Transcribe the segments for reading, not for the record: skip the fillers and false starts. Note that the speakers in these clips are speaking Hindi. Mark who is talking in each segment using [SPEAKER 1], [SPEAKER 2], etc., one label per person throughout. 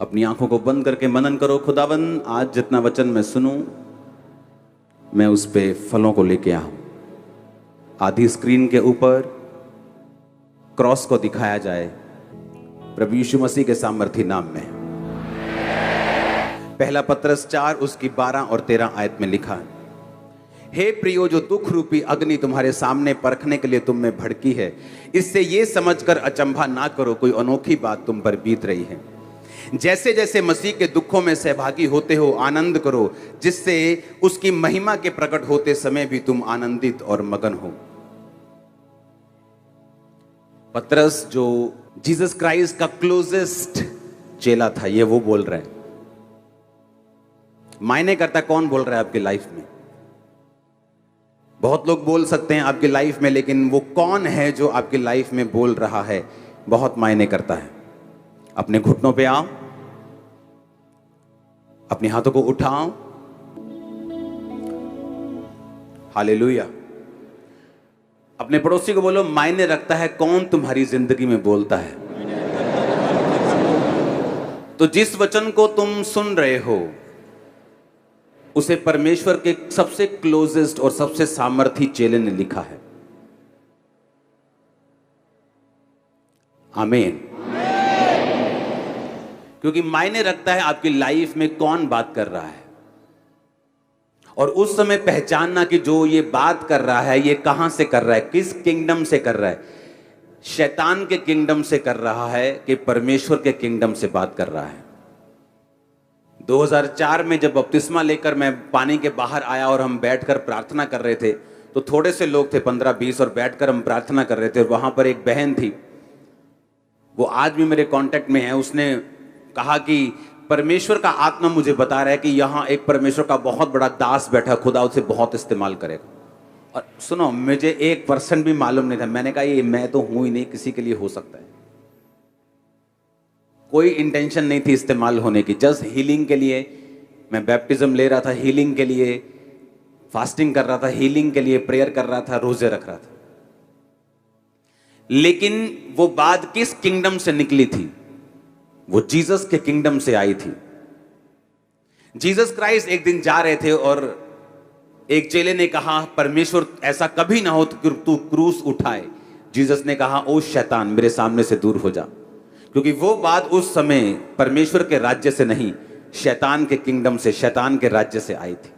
[SPEAKER 1] अपनी आंखों को बंद करके मनन करो। खुदावन, आज जितना वचन मैं सुनूं, मैं उस पे फलों को लेके आऊं। आधी स्क्रीन के ऊपर क्रॉस को दिखाया जाए प्रभु यीशु मसीह के सामर्थी नाम में। पहला पत्रस 4 उसकी 12 और 13 आयत में लिखा है, हे प्रियो, जो दुख रूपी अग्नि तुम्हारे सामने परखने के लिए तुम में भड़की है, इससे ये समझकर अचंभा ना करो कोई अनोखी बात तुम पर बीत रही है। जैसे जैसे मसीह के दुखों में सहभागी होते हो आनंद करो, जिससे उसकी महिमा के प्रकट होते समय भी तुम आनंदित और मगन हो। पतरस जो जीसस क्राइस्ट का क्लोजेस्ट चेला था, ये वो बोल रहा है। मायने करता कौन बोल रहा है आपकी लाइफ में? बहुत लोग बोल सकते हैं आपकी लाइफ में, लेकिन वो कौन है जो आपकी लाइफ में बोल रहा है, बहुत मायने करता है। अपने घुटनों पे आओ, अपने हाथों को उठाओ। हालेलुया। अपने पड़ोसी को बोलो, मायने रखता है कौन तुम्हारी जिंदगी में बोलता है। तो जिस वचन को तुम सुन रहे हो, उसे परमेश्वर के सबसे क्लोजेस्ट और सबसे सामर्थी चेले ने लिखा है। आमीन। क्योंकि मायने रखता है आपकी लाइफ में कौन बात कर रहा है, और उस समय पहचानना कि जो ये बात कर रहा है ये कहां से कर रहा है, किस किंगडम से कर रहा है। शैतान के किंगडम से कर रहा है कि परमेश्वर के किंगडम से बात कर रहा है। 2004 में जब बपतिस्मा लेकर मैं पानी के बाहर आया और हम बैठकर प्रार्थना कर रहे थे, तो थोड़े से लोग थे, 15-20, और बैठकर हम प्रार्थना कर रहे थे। और वहां पर एक बहन थी, वो आज भी मेरे कांटेक्ट में है। उसने कहा कि परमेश्वर का आत्मा मुझे बता रहा है कि यहाँ एक परमेश्वर का बहुत बड़ा दास बैठा, खुदा उसे बहुत इस्तेमाल करेगा। और सुनो, मुझे 1% भी मालूम नहीं था। मैंने कहा ये मैं तो हूं ही नहीं, किसी के लिए हो सकता है। कोई इंटेंशन नहीं थी इस्तेमाल होने की, जस्ट हीलिंग के लिए मैं बैप्टिज्म ले रहा था, हीलिंग के लिए फास्टिंग कर रहा था, हीलिंग के लिए प्रेयर कर रहा था, रोजे रख रहा था। लेकिन वो बात किस किंगडम से निकली थी? वो जीसस के किंगडम से आई थी। जीसस क्राइस्ट एक दिन जा रहे थे और एक चेले ने कहा, परमेश्वर ऐसा कभी ना हो कि तू क्रूस उठाए। जीसस ने कहा, ओ शैतान, मेरे सामने से दूर हो जा। क्योंकि वो बात उस समय परमेश्वर के राज्य से नहीं, शैतान के किंगडम से, शैतान के राज्य से आई थी।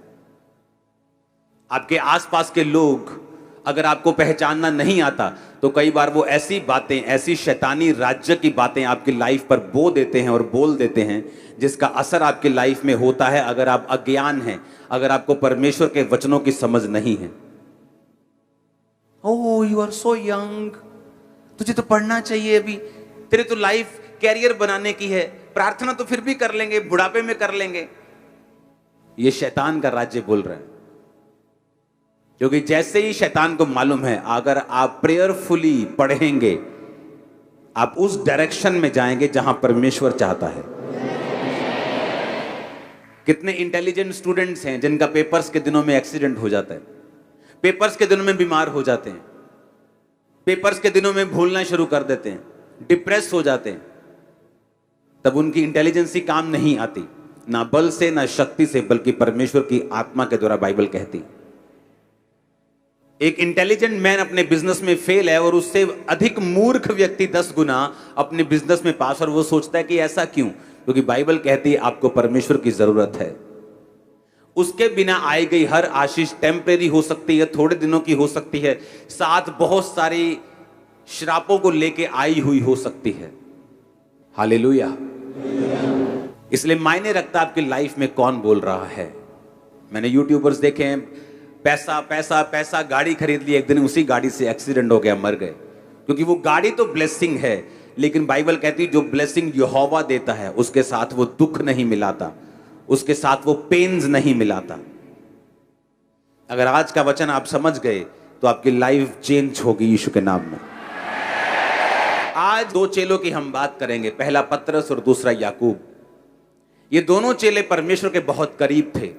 [SPEAKER 1] आपके आसपास के लोग अगर आपको पहचानना नहीं आता, तो कई बार वो ऐसी बातें, ऐसी शैतानी राज्य की बातें आपकी लाइफ पर बो देते हैं और बोल देते हैं, जिसका असर आपकी लाइफ में होता है अगर आप अज्ञान हैं, अगर आपको परमेश्वर के वचनों की समझ नहीं है। ओह, यू आर सो यंग, तुझे तो पढ़ना चाहिए अभी, तेरे तो लाइफ कैरियर बनाने की है, प्रार्थना तो फिर भी कर लेंगे, बुढ़ापे में कर लेंगे। ये शैतान का राज्य बोल रहा है। क्योंकि जैसे ही शैतान को मालूम है, अगर आप प्रेयरफुली पढ़ेंगे, आप उस डायरेक्शन में जाएंगे जहां परमेश्वर चाहता है। कितने इंटेलिजेंट स्टूडेंट्स हैं जिनका पेपर्स के दिनों में एक्सीडेंट हो जाता है, पेपर्स के दिनों में बीमार हो जाते हैं, पेपर्स के दिनों में भूलना शुरू कर देते हैं, डिप्रेस हो जाते हैं। तब उनकी इंटेलिजेंसी काम नहीं आती, ना बल से ना शक्ति से, बल्कि परमेश्वर की आत्मा के द्वारा, बाइबल कहती है। एक इंटेलिजेंट मैन अपने बिजनेस में फेल है और उससे अधिक मूर्ख व्यक्ति 10 गुना अपने बिजनेस में पास, और वो सोचता है कि ऐसा क्यों? क्योंकि बाइबल कहती है आपको परमेश्वर की जरूरत है। उसके बिना आई गई हर आशीष टेम्परेरी हो सकती है, थोड़े दिनों की हो सकती है, साथ बहुत सारी श्रापों को लेके आई हुई हो सकती है। हालेलुया। इसलिए मायने रखता आपकी लाइफ में कौन बोल रहा है। मैंने यूट्यूबर्स देखे हैं, पैसा पैसा पैसा, गाड़ी खरीद ली, एक दिन उसी गाड़ी से एक्सीडेंट हो गया, मर गए। क्योंकि वो गाड़ी तो ब्लेसिंग है, लेकिन बाइबल कहती है जो ब्लेसिंग यहोवा देता है उसके साथ वो दुख नहीं मिलाता, उसके साथ वो पेन्स नहीं मिलाता। अगर आज का वचन आप समझ गए तो आपकी लाइफ चेंज होगी यीशु के नाम में। आज 2 चेलों की हम बात करेंगे, पहला पतरस और दूसरा याकूब। ये दोनों चेले परमेश्वर के बहुत करीब थे,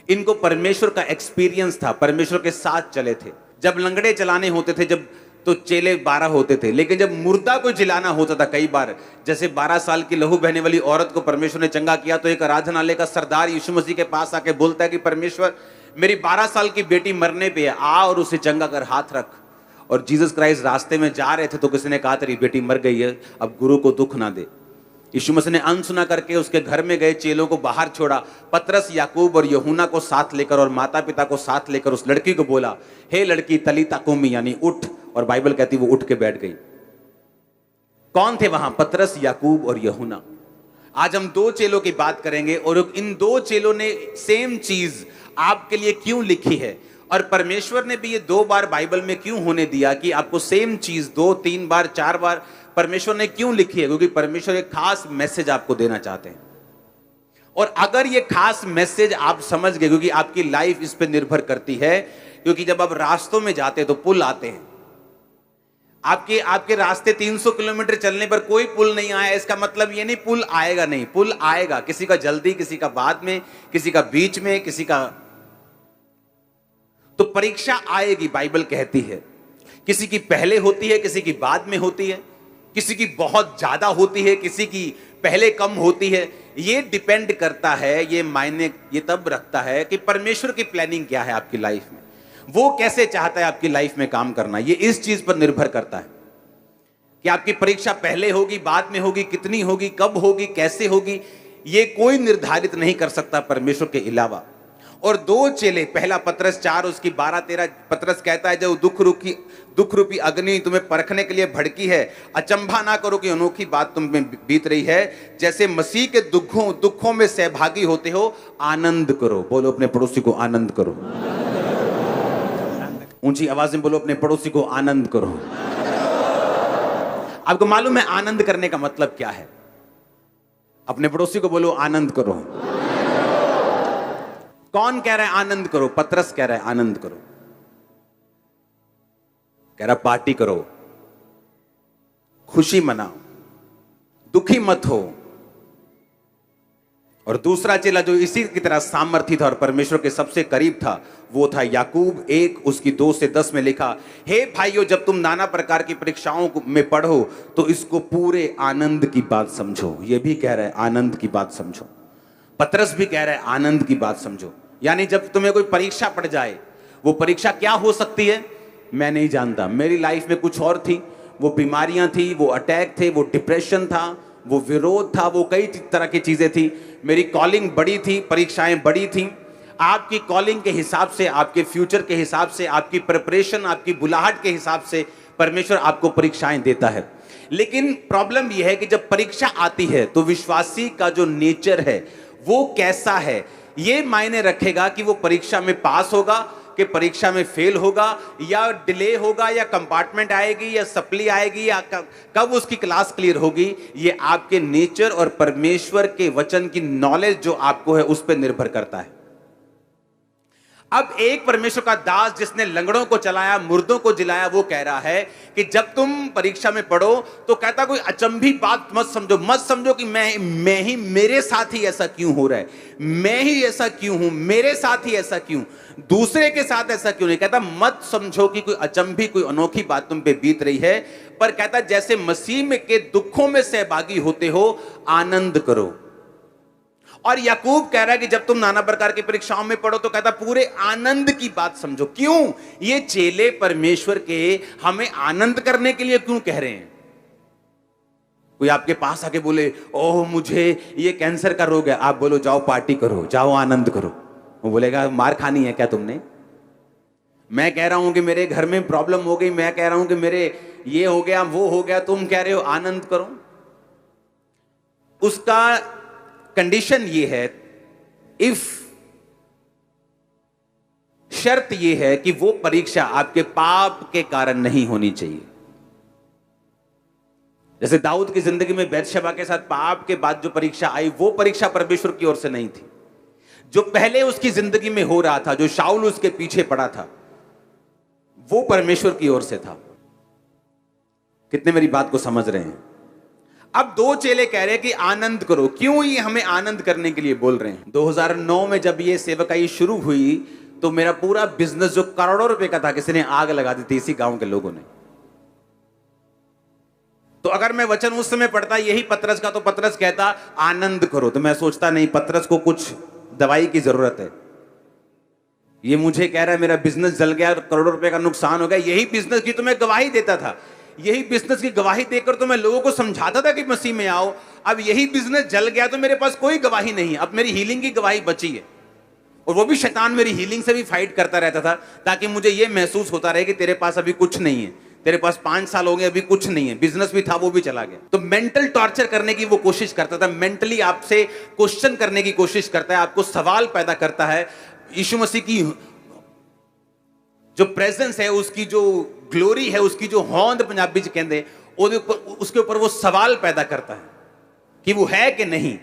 [SPEAKER 1] इनको परमेश्वर का एक्सपीरियंस था, परमेश्वर के साथ चले थे। जब लंगड़े चलाने होते थे, जब तो चेले 12 होते थे। लेकिन जब मुर्दा को जिलाना होता था कई बार, जैसे 12 साल की लहू बहने वाली औरत को परमेश्वर ने चंगा किया, तो एक आराधनालय का सरदार यीशु मसीह के पास आके बोलता है कि परमेश्वर, मेरी 12 साल की बेटी मरने पे है, आ और उसे चंगा कर, हाथ रख। और जीसस क्राइस्ट रास्ते में जा रहे थे तो किसी ने कहा तेरी बेटी मर गई है, अब गुरु को दुख ना दे। यीशु मसीह ने अनसुना करके उसके घर में गए, चेलों को बाहर छोड़ा, पतरस, याकूब और यूहन्ना को साथ लेकर और माता पिता को साथ लेकर उस लड़की को बोला, हे लड़की तलीता कुमी, यानी उठ। और बाइबल कहती वो उठ के बैठ गई। कौन थे वहां? पतरस, याकूब और यूहन्ना। आज हम 2 चेलों की बात करेंगे और इन 2 चेलों ने सेम चीज आपके लिए क्यों लिखी है, और परमेश्वर ने भी ये 2 बार बाइबल में क्यों होने दिया कि आपको सेम चीज 2, 3 बार, 4 बार परमेश्वर ने क्यों लिखी है? क्योंकि परमेश्वर एक खास मैसेज आपको देना चाहते हैं। और अगर ये खास मैसेज आप समझ गए, क्योंकि आपकी लाइफ इस पे निर्भर करती है, क्योंकि जब आप रास्तों में जाते हैं तो पुल आते हैं। आपके रास्ते 300 किलोमीटर चलने पर कोई पुल नहीं आया, इसका मतलब ये नहीं पुल आएगा नहीं, पुल आएगा। किसी का जल्दी, किसी का बाद में, किसी का बीच में, किसी का। तो परीक्षा आएगी, बाइबल कहती है। किसी की पहले होती है, किसी की बाद में होती है, किसी की बहुत ज्यादा होती है, किसी की पहले कम होती है। ये डिपेंड करता है, ये मायने ये तब रखता है कि परमेश्वर की प्लानिंग क्या है आपकी लाइफ में, वो कैसे चाहता है आपकी लाइफ में काम करना। ये इस चीज पर निर्भर करता है कि आपकी परीक्षा पहले होगी, बाद में होगी, कितनी होगी, कब होगी, कैसे होगी, ये कोई निर्धारित नहीं कर सकता परमेश्वर के अलावा। और 2 चेले, पहला पतरस 4 उसकी 12-13, पतरस कहता है जब दुख रूपी अग्नि तुम्हें परखने के लिए भड़की है, अचंभा ना करो कि अनोखी बात तुम में बीत रही है, जैसे मसीह के दुखों में सहभागी होते हो, आनंद करो। बोलो अपने पड़ोसी को आनंद करो, ऊंची आवाज में बोलो अपने पड़ोसी को आनंद करो। आपको मालूम है आनंद करने का मतलब क्या है? अपने पड़ोसी को बोलो आनंद करो। कौन कह रहा है आनंद करो? पतरस कह रहा है आनंद करो, कह रहा पार्टी करो, खुशी मनाओ, दुखी मत हो। और दूसरा चेला जो इसी की तरह सामर्थी था और परमेश्वर के सबसे करीब था, वो था याकूब। 1 उसकी 2 से 10 में लिखा, हे भाइयों, जब तुम नाना प्रकार की परीक्षाओं में पढ़ो तो इसको पूरे आनंद की बात समझो। ये भी कह रहा है आनंद की बात समझो, पतरस भी कह रहा है आनंद की बात समझो। यानी जब तुम्हें कोई परीक्षा पड़ जाए, वो परीक्षा क्या हो सकती है मैं नहीं जानता। मेरी लाइफ में कुछ और थी, वो बीमारियां थी, वो अटैक थे, वो डिप्रेशन था, वो विरोध था, वो कई तरह की चीजें थी। मेरी कॉलिंग बड़ी थी, परीक्षाएं बड़ी थी। आपकी कॉलिंग के हिसाब से, आपके फ्यूचर के हिसाब से, आपकी प्रिपरेशन, आपकी बुलाहट के हिसाब से परमेश्वर आपको परीक्षाएं देता है। लेकिन प्रॉब्लम यह है कि जब परीक्षा आती है तो विश्वासी का जो नेचर है वो कैसा है, ये मायने रखेगा कि वो परीक्षा में पास होगा कि परीक्षा में फेल होगा, या डिले होगा, या कंपार्टमेंट आएगी, या सप्ली आएगी, या कब उसकी क्लास क्लियर होगी। ये आपके नेचर और परमेश्वर के वचन की नॉलेज जो आपको है उस पर निर्भर करता है। अब एक परमेश्वर का दास जिसने लंगड़ों को चलाया, मुर्दों को जिलाया, वो कह रहा है कि जब तुम परीक्षा में पढ़ो तो कहता कोई अचंभी बात मत समझो कि मैं ही, मेरे साथ ही ऐसा क्यों हो रहा है, मैं ही ऐसा क्यों हूं, मेरे साथ ही ऐसा क्यों, दूसरे के साथ ऐसा क्यों नहीं। कहता मत समझो कि कोई अचंभी, कोई अनोखी बात तुम पे बीत रही है, पर कहता जैसे मसीह में के दुखों में सहभागी होते हो, आनंद करो। और याकूब कह रहा है कि जब तुम नाना प्रकार की परीक्षाओं में पढ़ो तो कहता पूरे आनंद की बात समझो। क्यों? ये चेले परमेश्वर के हमें आनंद करने के लिए क्यों कह रहे हैं? कोई आपके पास आके बोले ओह मुझे ये कैंसर का रोग है, आप बोलो जाओ पार्टी करो, जाओ आनंद करो, वो बोलेगा मार खानी है क्या तुमने? मैं कह रहा हूं कि मेरे घर में प्रॉब्लम हो गई, मैं कह रहा हूं कि मेरे ये हो गया, वो हो गया, तुम कह रहे हो आनंद करो। उसका कंडीशन ये है, इफ शर्त ये है कि वो परीक्षा आपके पाप के कारण नहीं होनी चाहिए। जैसे दाऊद की जिंदगी में बैतशेबा के साथ पाप के बाद जो परीक्षा आई, वो परीक्षा परमेश्वर की ओर से नहीं थी। जो पहले उसकी जिंदगी में हो रहा था, जो शाऊल उसके पीछे पड़ा था, वो परमेश्वर की ओर से था। कितने मेरी बात को समझ रहे हैं? अब 2 चेले कह रहे हैं कि आनंद करो। क्यों ये हमें आनंद करने के लिए बोल रहे हैं? 2009 में जब ये सेवकाई शुरू हुई तो मेरा पूरा बिजनेस जो करोड़ों रुपए का था, किसी ने आग लगा दी थी इसी गांव के लोगों ने। तो अगर मैं वचन उस समय पढ़ता यही पतरस का, तो पतरस कहता आनंद करो, तो मैं सोचता नहीं, पतरस को कुछ दवाई की जरूरत है। ये मुझे कह रहा है मेरा बिजनेस जल गया, करोड़ों रुपए का नुकसान हो गया, यही बिजनेस की तो मैं गवाही देता था, यही बिजनेस की गवाही देकर तो मैं लोगों को समझाता था कि मसीह में आओ। अब यही बिजनेस जल गया तो मेरे पास कोई गवाही नहीं, अब मेरी हीलिंग की गवाही बची है। और वो भी शैतान मेरी हीलिंग से भी फाइट करता रहता था, ताकि मुझे ये महसूस होता रहे कि तेरे पास अभी कुछ नहीं है, तेरे पास 5 साल हो गए अभी कुछ नहीं है, बिजनेस भी था वो भी चला गया। तो मेंटल टॉर्चर करने की वो कोशिश करता था, मेंटली आपसे क्वेश्चन करने की कोशिश करता है, आपको सवाल पैदा करता है। यीशु मसीह की जो प्रेजेंस है, उसकी जो ग्लोरी है, उसकी जो होंद पंजाबी च कहते, उसके ऊपर वो सवाल पैदा करता है कि वो है कि नहीं,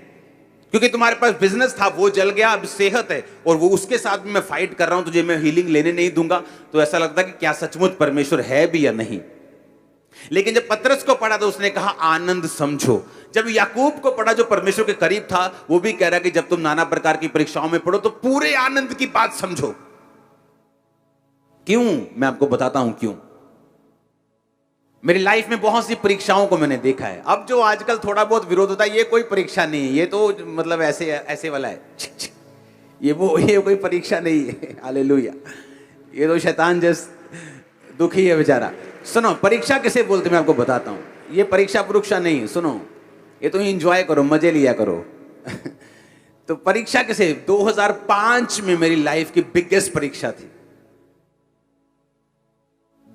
[SPEAKER 1] क्योंकि तुम्हारे पास बिजनेस था वो जल गया, अब सेहत है और वो उसके साथ भी मैं फाइट कर रहा हूं, तुझे मैं हीलिंग लेने नहीं दूंगा। तो ऐसा लगता कि क्या सचमुच परमेश्वर है भी या नहीं। लेकिन जब पतरस को पढ़ा तो उसने कहा आनंद समझो। जब याकूब को पढ़ा जो परमेश्वर के करीब था, वो भी कह रहा कि जब तुम नाना प्रकार की परीक्षाओं में पढ़ो तो पूरे आनंद की बात समझो। क्यों? मैं आपको बताता हूं क्यों। मेरी लाइफ में बहुत सी परीक्षाओं को मैंने देखा है। अब जो आजकल थोड़ा बहुत विरोध होता है, ये कोई परीक्षा नहीं है, ये तो मतलब ऐसे वाला है, ये कोई परीक्षा नहीं है। हालेलुया। ये तो शैतान जैस दुखी है बेचारा। सुनो, परीक्षा किसे बोलते मैं आपको बताता हूं। ये परीक्षा परीक्षा नहीं, सुनो, ये तो एंजॉय करो, मजे लिया करो। तो परीक्षा किसे? 2005 में मेरी लाइफ की बिगेस्ट परीक्षा थी।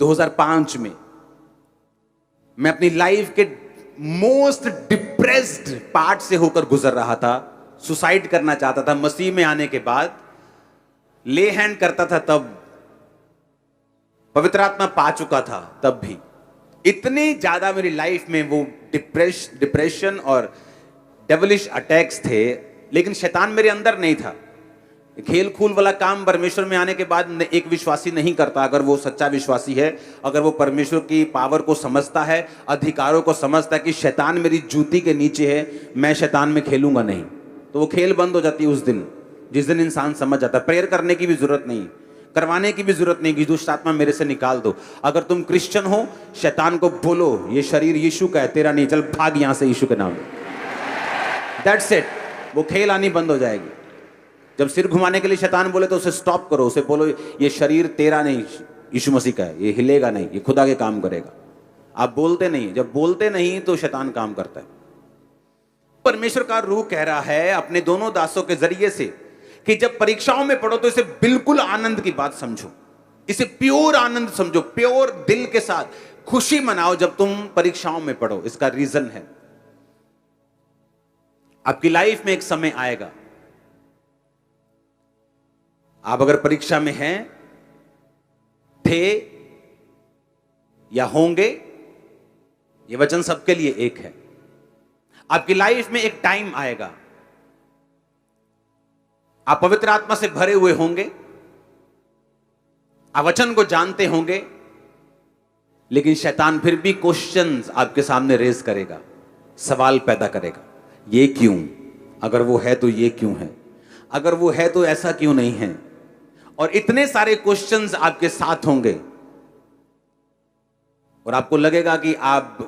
[SPEAKER 1] 2005 में मैं अपनी लाइफ के मोस्ट डिप्रेस्ड पार्ट से होकर गुजर रहा था। सुसाइड करना चाहता था मसीह में आने के बाद, ले हैंड करता था तब, पवित्र आत्मा पा चुका था तब भी। इतनी ज्यादा मेरी लाइफ में वो डिप्रेशन और डेविलिश अटैक्स थे, लेकिन शैतान मेरे अंदर नहीं था। खेल खूल वाला काम परमेश्वर में आने के बाद एक विश्वासी नहीं करता। अगर वो सच्चा विश्वासी है, अगर वो परमेश्वर की पावर को समझता है, अधिकारों को समझता है कि शैतान मेरी जूती के नीचे है, मैं शैतान में खेलूंगा नहीं, तो वो खेल बंद हो जाती है उस दिन, जिस दिन इंसान समझ जाता है। प्रेयर करने की भी जरूरत नहीं, करवाने की भी जरूरत नहीं कि दुष्ट आत्मा मेरे से निकाल दो। अगर तुम क्रिश्चियन हो, शैतान को बोलो ये शरीर यीशु का है, तेरा नहीं, चल भाग यहां से यीशु के नाम में। That's it. वो खेल आनी बंद हो जाएगी। जब सिर घुमाने के लिए शैतान बोले तो उसे स्टॉप करो, उसे बोलो ये शरीर तेरा नहीं, यीशु मसीह का है, ये हिलेगा नहीं, ये खुदा के काम करेगा। आप बोलते नहीं, जब बोलते नहीं तो शैतान काम करता है। परमेश्वर का रूह कह रहा है अपने दोनों दासों के जरिए से कि जब परीक्षाओं में पढ़ो तो इसे बिल्कुल आनंद की बात समझो, इसे प्योर आनंद समझो, प्योर दिल के साथ खुशी मनाओ जब तुम परीक्षाओं में पढ़ो। इसका रीजन है, आपकी लाइफ में एक समय आएगा, आप अगर परीक्षा में हैं, थे या होंगे, ये वचन सबके लिए एक है। आपकी लाइफ में एक टाइम आएगा, आप पवित्र आत्मा से भरे हुए होंगे, आप वचन को जानते होंगे, लेकिन शैतान फिर भी क्वेश्चंस आपके सामने रेज करेगा, सवाल पैदा करेगा। ये क्यों? अगर वो है तो ये क्यों है? अगर वो है तो ऐसा क्यों नहीं है? और इतने सारे क्वेश्चंस आपके साथ होंगे और आपको लगेगा कि आप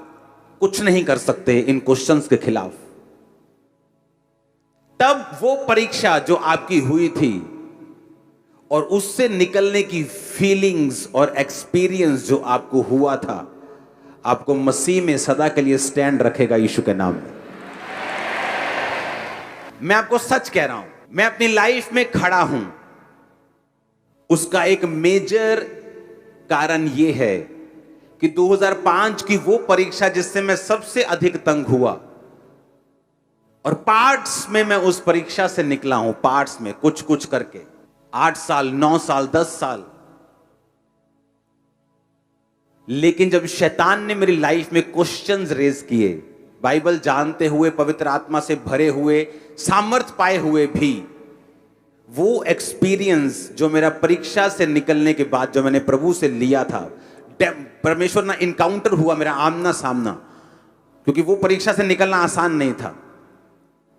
[SPEAKER 1] कुछ नहीं कर सकते इन क्वेश्चंस के खिलाफ। तब वो परीक्षा जो आपकी हुई थी और उससे निकलने की फीलिंग्स और एक्सपीरियंस जो आपको हुआ था, आपको मसीह में सदा के लिए स्टैंड रखेगा यीशु के नाम में। मैं आपको सच कह रहा हूं, मैं अपनी लाइफ में खड़ा हूं, उसका एक मेजर कारण यह है कि 2005 की वो परीक्षा जिससे मैं सबसे अधिक तंग हुआ, और पार्ट्स में मैं उस परीक्षा से निकला हूं, पार्ट्स में कुछ कुछ करके 8 साल, 9 साल, 10 साल। लेकिन जब शैतान ने मेरी लाइफ में क्वेश्चंस रेज किए, बाइबल जानते हुए, पवित्र आत्मा से भरे हुए, सामर्थ पाए हुए भी, वो एक्सपीरियंस जो मेरा परीक्षा से निकलने के बाद जो मैंने प्रभु से लिया था, परमेश्वर ना इनकाउंटर हुआ मेरा आमना सामना, क्योंकि वो परीक्षा से निकलना आसान नहीं था।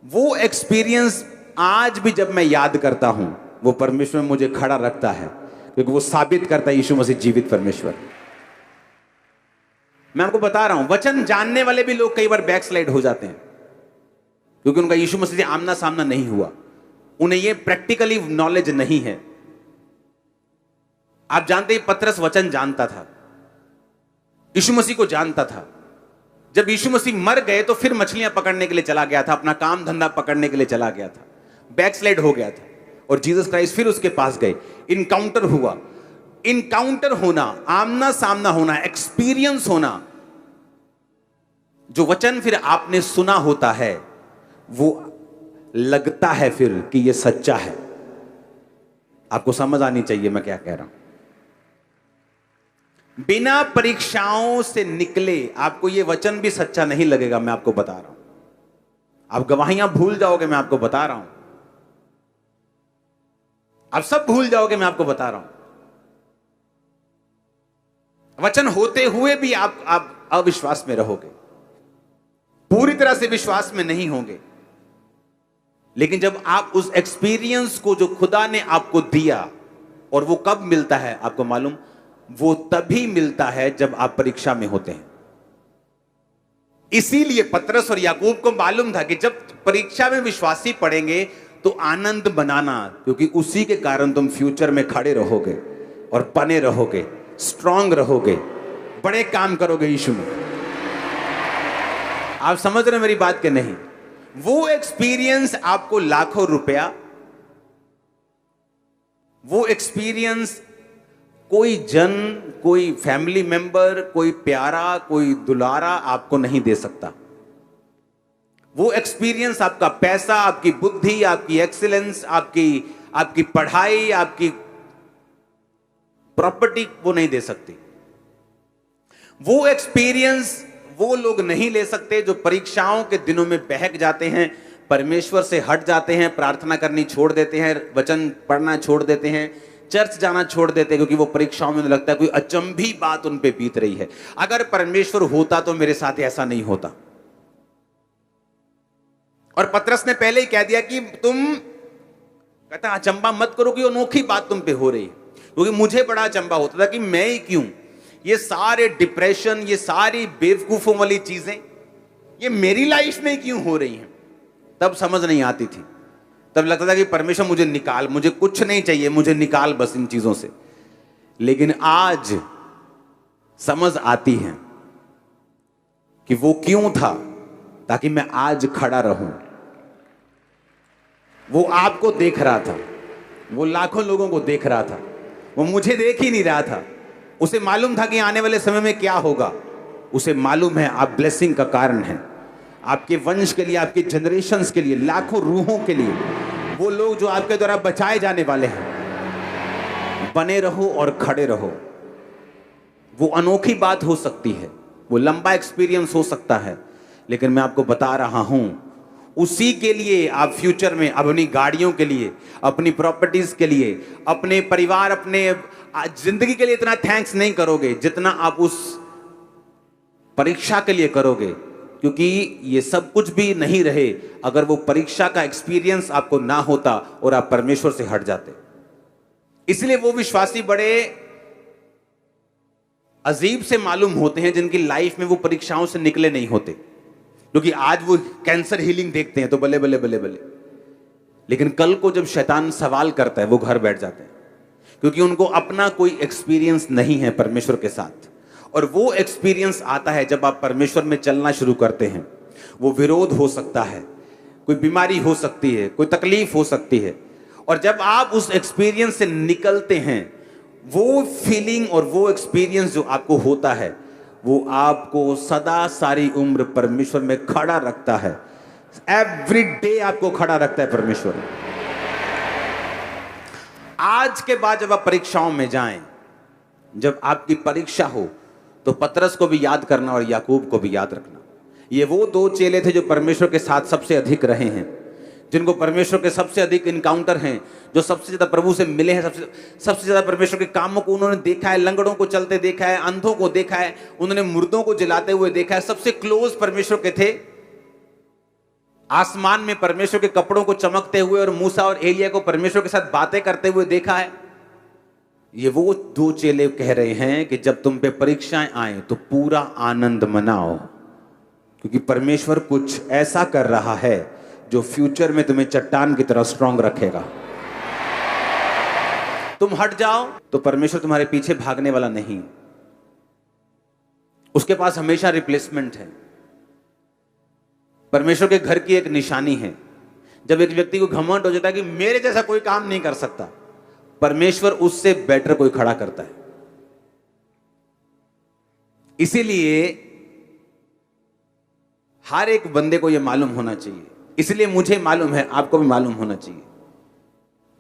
[SPEAKER 1] वो एक्सपीरियंस आज भी जब मैं याद करता हूं, वो परमेश्वर मुझे खड़ा रखता है, क्योंकि वो साबित करता है यीशु मसीह जीवित परमेश्वर। मैं आपको बता रहा हूं, वचन जानने वाले भी लोग कई बार बैकस्लाइड हो जाते हैं, क्योंकि उनका यीशु मसीह से आमना सामना नहीं हुआ, उन्हें यह प्रैक्टिकली नॉलेज नहीं है। आप जानते हैं पतरस वचन जानता था, यीशु मसीह को जानता था। जब यीशु मसीह मर गए तो फिर मछलियां पकड़ने के लिए चला गया था, अपना काम धंधा पकड़ने के लिए चला गया था, बैकस्लाइड हो गया था, और जीसस क्राइस्ट फिर उसके पास गए, इनकाउंटर हुआ। इनकाउंटर होना, आमना सामना होना, एक्सपीरियंस होना, जो वचन फिर आपने सुना होता है वो लगता है फिर कि ये सच्चा है। आपको समझ आनी चाहिए मैं क्या कह रहा हूं। बिना परीक्षाओं से निकले आपको ये वचन भी सच्चा नहीं लगेगा, मैं आपको बता रहा हूं। आप गवाहियां भूल जाओगे, मैं आपको बता रहा हूं। आप सब भूल जाओगे, मैं आपको बता रहा हूं। वचन होते हुए भी आप अविश्वास में रहोगे, पूरी तरह से विश्वास में नहीं होंगे। लेकिन जब आप उस एक्सपीरियंस को जो खुदा ने आपको दिया, और वो कब मिलता है आपको मालूम, वो तभी मिलता है जब आप परीक्षा में होते हैं। इसीलिए पतरस और याकूब को मालूम था कि जब परीक्षा में विश्वासी पड़ेंगे तो आनंद बनाना, क्योंकि उसी के कारण तुम फ्यूचर में खड़े रहोगे और बने रहोगे, स्ट्रांग रहोगे, बड़े काम करोगे यीशु में। आप समझ रहे मेरी बात के नहीं? वो एक्सपीरियंस आपको लाखों रुपया, वो एक्सपीरियंस कोई जन, कोई फैमिली मेंबर, कोई प्यारा, कोई दुलारा आपको नहीं दे सकता। वो एक्सपीरियंस आपका पैसा, आपकी बुद्धि, आपकी एक्सीलेंस, आपकी पढ़ाई, आपकी प्रॉपर्टी वो नहीं दे सकती। वो एक्सपीरियंस वो लोग नहीं ले सकते जो परीक्षाओं के दिनों में बहक जाते हैं, परमेश्वर से हट जाते हैं, प्रार्थना करनी छोड़ देते हैं, वचन पढ़ना छोड़ देते हैं, चर्च जाना छोड़ देते हैं, क्योंकि वो परीक्षाओं में लगता है कोई अचंभी बात उन पे बीत रही है। अगर परमेश्वर होता तो मेरे साथ ऐसा नहीं होता। और पतरस ने पहले ही कह दिया कि तुम, कहता अचंबा मत करो कि अनोखी बात तुम पे हो रही है, क्योंकि मुझे बड़ा अचंबा होता था कि मैं ही क्यों, ये सारे डिप्रेशन, ये सारी बेवकूफों वाली चीजें ये मेरी लाइफ में क्यों हो रही हैं। तब समझ नहीं आती थी, तब लगता था कि परमेश्वर मुझे निकाल, मुझे कुछ नहीं चाहिए, मुझे निकाल बस इन चीजों से। लेकिन आज समझ आती है कि वो क्यों था, ताकि मैं आज खड़ा रहूं। वो आपको देख रहा था, वो लाखों लोगों को देख रहा था, वो मुझे देख ही नहीं रहा था। उसे मालूम था कि आने वाले समय में क्या होगा। उसे मालूम है आप ब्लेसिंग का कारण हैं, आपके वंश के लिए, आपके जनरेशंस के लिए, लाखों रूहों के लिए, वो लोग जो आपके द्वारा बचाए जाने वाले हैं। बने रहो और खड़े रहो। वो अनोखी बात हो सकती है, वो लंबा एक्सपीरियंस हो सकता है, लेकिन मैं आपको बता रहा हूं उसी के लिए आप फ्यूचर में अपनी गाड़ियों के लिए, अपनी प्रॉपर्टीज के लिए, अपने परिवार, अपने जिंदगी के लिए इतना थैंक्स नहीं करोगे जितना आप उस परीक्षा के लिए करोगे, क्योंकि ये सब कुछ भी नहीं रहे अगर वो परीक्षा का एक्सपीरियंस आपको ना होता और आप परमेश्वर से हट जाते। इसलिए वो विश्वासी बड़े अजीब से मालूम होते हैं जिनकी लाइफ में वो परीक्षाओं से निकले नहीं होते, क्योंकि आज वो कैंसर हीलिंग देखते हैं तो बल्ले बल्ले बल्ले बल्ले, लेकिन कल को जब शैतान सवाल करता है वो घर बैठ जाते हैं, क्योंकि उनको अपना कोई एक्सपीरियंस नहीं है परमेश्वर के साथ। और वो एक्सपीरियंस आता है जब आप परमेश्वर में चलना शुरू करते हैं। वो विरोध हो सकता है, कोई बीमारी हो सकती है, कोई तकलीफ हो सकती है, और जब आप उस एक्सपीरियंस से निकलते हैं, वो फीलिंग और वो एक्सपीरियंस जो आपको होता है वो आपको सदा सारी उम्र परमेश्वर में खड़ा रखता है। एवरी डे आपको खड़ा रखता है परमेश्वर। आज के बाद जब आप परीक्षाओं में जाएं, जब आपकी परीक्षा हो, तो पतरस को भी याद करना और याकूब को भी याद रखना। ये वो दो चेले थे जो परमेश्वर के साथ सबसे अधिक रहे हैं, जिनको परमेश्वर के सबसे अधिक इनकाउंटर हैं, जो सबसे ज्यादा प्रभु से मिले हैं, सबसे ज्यादा परमेश्वर के कामों को उन्होंने देखा है, लंगड़ों को चलते देखा है, अंधों को देखा है, उन्होंने मुर्दों को जलाते हुए देखा है, सबसे क्लोज परमेश्वर के थे। आसमान में परमेश्वर के कपड़ों को चमकते हुए और मूसा और एलिया को परमेश्वर के साथ बातें करते हुए देखा है। ये वो दो चेले कह रहे हैं कि जब तुम पे परीक्षाएं आए तो पूरा आनंद मनाओ, क्योंकि परमेश्वर कुछ ऐसा कर रहा है जो फ्यूचर में तुम्हें चट्टान की तरह स्ट्रांग रखेगा। तुम हट जाओ तो परमेश्वर तुम्हारे पीछे भागने वाला नहीं, उसके पास हमेशा रिप्लेसमेंट है। परमेश्वर के घर की एक निशानी है, जब एक व्यक्ति को घमंड हो जाता है कि मेरे जैसा कोई काम नहीं कर सकता, परमेश्वर उससे बेटर कोई खड़ा करता है। इसीलिए हर एक बंदे को यह मालूम होना चाहिए, इसलिए मुझे मालूम है, आपको भी मालूम होना चाहिए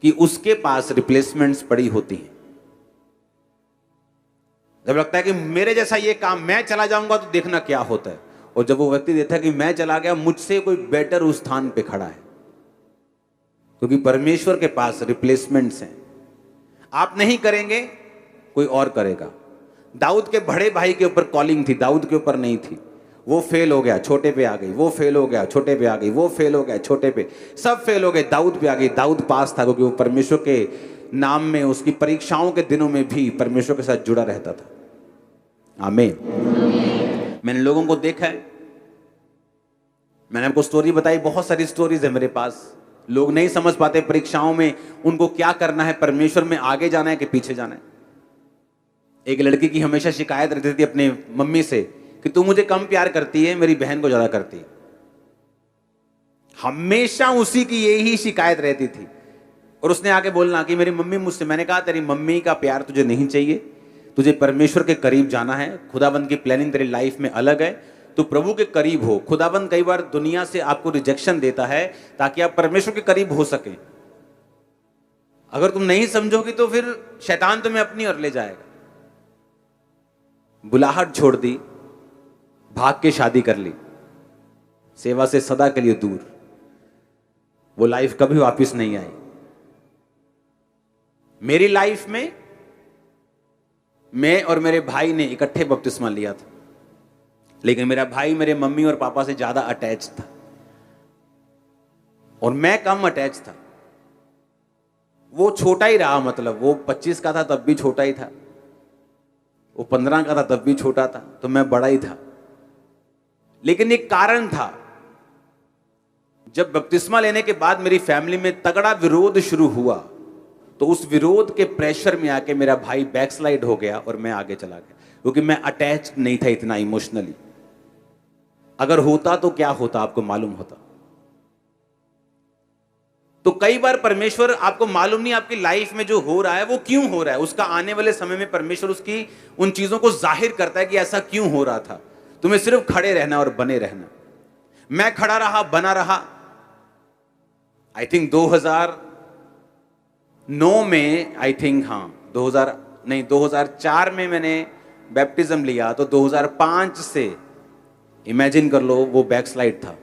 [SPEAKER 1] कि उसके पास रिप्लेसमेंट्स पड़ी होती हैं। जब लगता है कि मेरे जैसा ये काम मैं चला जाऊंगा तो देखना क्या होता है, और जब वो व्यक्ति देखता है कि मैं चला गया, मुझसे कोई बेटर उस स्थान पे खड़ा है, क्योंकि परमेश्वर के पास रिप्लेसमेंट्स हैं। आप नहीं करेंगे, कोई और करेगा। दाऊद के बड़े भाई के ऊपर कॉलिंग थी, दाऊद के ऊपर नहीं थी। वो फेल हो गया, छोटे पे आ गई, वो फेल हो गया, छोटे पे आ गई, वो फेल हो गया, छोटे पे, सब फेल हो गए, दाऊद पे आ गई। दाऊद पास था क्योंकि वो परमेश्वर के नाम में उसकी परीक्षाओं के दिनों में भी परमेश्वर के साथ जुड़ा रहता था। आमीन। मैंने लोगों को देखा है, मैंने आपको स्टोरी बताई, बहुत सारी स्टोरीज है मेरे पास। लोग नहीं समझ पाते परीक्षाओं में उनको क्या करना है, परमेश्वर में आगे जाना है कि पीछे जाना है। एक लड़की की हमेशा शिकायत रहती थी अपने मम्मी से कि तू मुझे कम प्यार करती है, मेरी बहन को ज्यादा करती है। हमेशा उसी की यही शिकायत रहती थी, और उसने आके बोलना कि मेरी मम्मी मुझसे, मैंने कहा तेरी मम्मी का प्यार तुझे नहीं चाहिए, तुझे परमेश्वर के करीब जाना है। खुदाबंद की प्लानिंग तेरी लाइफ में अलग है, तो प्रभु के करीब हो। खुदाबंद कई बार दुनिया से आपको रिजेक्शन देता है ताकि आप परमेश्वर के करीब हो सके। अगर तुम नहीं समझोगी तो फिर शैतान तुम्हें अपनी ओर ले जाएगा। बुलाहट छोड़ दी, भाग के शादी कर ली, सेवा से सदा के लिए दूर, वो लाइफ कभी वापस नहीं आई। मेरी लाइफ में मैं और मेरे भाई ने इकट्ठे बपतिस्मा लिया था, लेकिन मेरा भाई मेरे मम्मी और पापा से ज्यादा अटैच था और मैं कम अटैच था। वो छोटा ही रहा, मतलब वो 25 का था तब भी छोटा ही था, वो 15 का था तब भी छोटा था, तो मैं बड़ा ही था। लेकिन एक कारण था, जब बपतिस्मा लेने के बाद मेरी फैमिली में तगड़ा विरोध शुरू हुआ, तो उस विरोध के प्रेशर में आके मेरा भाई बैकस्लाइड हो गया और मैं आगे चला गया, क्योंकि मैं अटैच नहीं था इतना इमोशनली। अगर होता तो क्या होता आपको मालूम होता। तो कई बार परमेश्वर, आपको मालूम नहीं आपकी लाइफ में जो हो रहा है वो क्यों हो रहा है, उसका आने वाले समय में परमेश्वर उसकी उन चीजों को जाहिर करता है कि ऐसा क्यों हो रहा था। तुम्हें सिर्फ खड़े रहना और बने रहना। मैं खड़ा रहा, बना रहा। आई थिंक 2009 में, आई थिंक, हाँ 2004 में मैंने बैप्टिज्म लिया, तो 2005 से इमेजिन कर लो वो बैकस्लाइड था।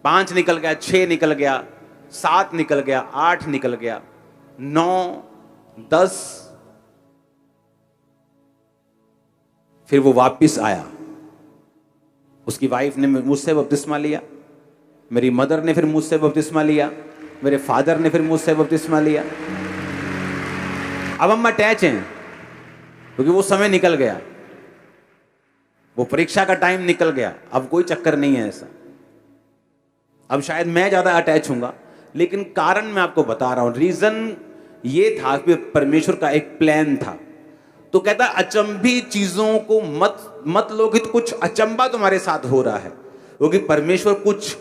[SPEAKER 1] 5 निकल गया, 6 निकल गया, 7 निकल गया, 8 निकल गया, 9, 10, फिर वो वापस आया। उसकी वाइफ ने मुझसे बपतिस्मा लिया, मेरी मदर ने फिर मुझसे बपतिस्मा लिया, मेरे फादर ने फिर मुझसे बपतिस्मा लिया। अब हम अटैच हैं क्योंकि वो समय निकल गया, वो परीक्षा का टाइम निकल गया। अब कोई चक्कर नहीं है ऐसा। अब शायद मैं ज्यादा अटैच हूंगा, लेकिन कारण मैं आपको बता रहा हूं। रीजन ये था कि परमेश्वर का एक प्लान था। तो कहता अचंभी चीजों को मत लो कि कुछ अचंबा तुम्हारे साथ हो रहा है, क्योंकि परमेश्वर कुछ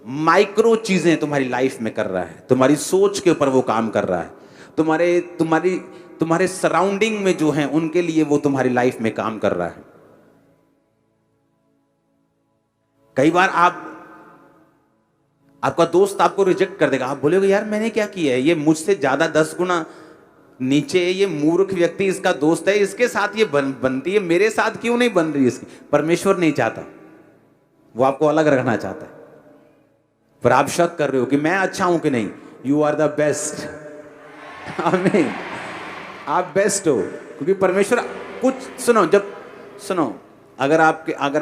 [SPEAKER 1] माइक्रो चीजें तुम्हारी लाइफ में कर रहा है। तुम्हारी सोच के ऊपर वो काम कर रहा है, तुम्हारे सराउंडिंग में जो हैं उनके लिए वो तुम्हारी लाइफ में काम कर रहा है। कई बार आपका दोस्त आपको रिजेक्ट कर देगा, आप बोलोगे यार मैंने क्या किया है, ये मुझसे ज्यादा 10 गुना नीचे, ये मूर्ख व्यक्ति इसका दोस्त है, इसके साथ ये बनती है, मेरे साथ क्यों नहीं बन रही इसकी। परमेश्वर नहीं चाहता, वो आपको अलग रखना चाहता है। पर आप शक कर रहे हो कि मैं अच्छा हूं कि नहीं। You are the best. आमीन। आप बेस्ट हो, क्योंकि परमेश्वर कुछ, सुनो, अगर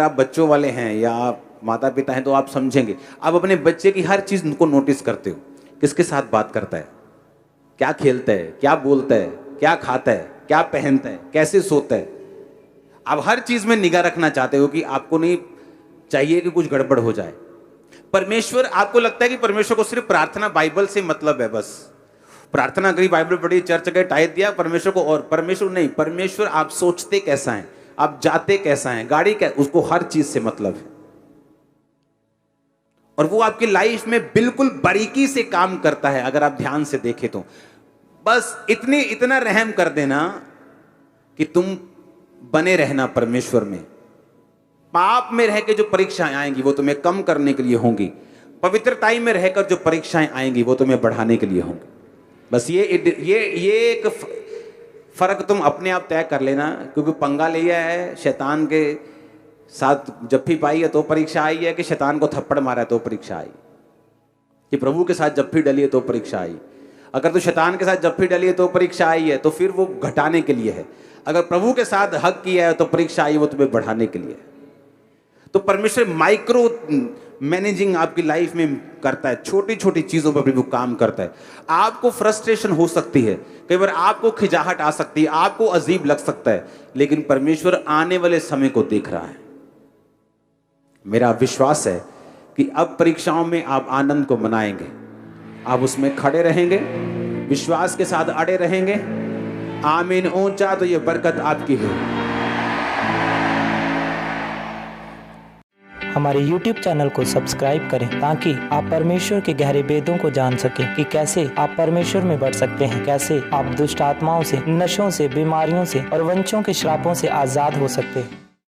[SPEAKER 1] आप बच्चों वाले हैं या आप माता पिता हैं तो आप समझेंगे। आप अपने बच्चे की हर चीज को नोटिस करते हो, किसके साथ बात करता है, क्या खेलता है, क्या बोलता है, क्या खाता है, क्या पहनता है, कैसे सोता है। आप हर चीज में निगाह रखना चाहते हो कि आपको नहीं चाहिए कि कुछ गड़बड़ हो जाए। परमेश्वर, आपको लगता है कि परमेश्वर को सिर्फ प्रार्थना बाइबल से मतलब है, बस प्रार्थना करी, बाइबल पढ़ी, चर्च गए, टाइट दिया, परमेश्वर को। और परमेश्वर नहीं, परमेश्वर आप सोचते कैसा है, आप जाते कैसा है, गाड़ी क्या, उसको हर चीज से मतलब है। और वो आपकी लाइफ में बिल्कुल बारीकी से काम करता है। अगर आप ध्यान से देखें तो बस इतना रहम कर देना कि तुम बने रहना परमेश्वर में। पाप में रह के जो परीक्षाएं आएंगी वो तुम्हें कम करने के लिए होंगी, पवित्रताई में रहकर जो परीक्षाएं आएंगी वो तुम्हें बढ़ाने के लिए होंगी। बस ये एक फर्क तुम अपने आप तय कर लेना, क्योंकि पंगा लिया है शैतान के साथ, जप्फी पाई है तो परीक्षा आई है, कि शैतान को थप्पड़ मारा है तो परीक्षा आई, कि प्रभु के साथ जप्फी डली है तो परीक्षा आई। अगर तो शैतान के साथ जप्फी डली है तो परीक्षा आई है, तो फिर वो घटाने के लिए है। अगर प्रभु के साथ हक किया है तो परीक्षा आई, वो तुम्हें बढ़ाने के लिए है। तो परमेश्वर माइक्रो मैनेजिंग आपकी लाइफ में करता है, छोटी छोटी चीजों पर भी वो काम करता है। आपको फ्रस्ट्रेशन हो सकती है, कई बार आपको खिजाहट आ सकती है, आपको अजीब लग सकता है, लेकिन परमेश्वर आने वाले समय को देख रहा है। मेरा विश्वास है कि अब परीक्षाओं में आप आनंद को मनाएंगे, आप उसमें खड़े रहेंगे, विश्वास के साथ अड़े रहेंगे। आमीन। ऊंचा तो ये बरकत आपकी है।
[SPEAKER 2] हमारे YouTube चैनल को सब्सक्राइब करें ताकि आप परमेश्वर के गहरे भेदों को जान सकें कि कैसे आप परमेश्वर में बढ़ सकते हैं, कैसे आप दुष्ट आत्माओं से, नशों से, बीमारियों से और वंशों के श्रापों से आजाद हो सकते हैं।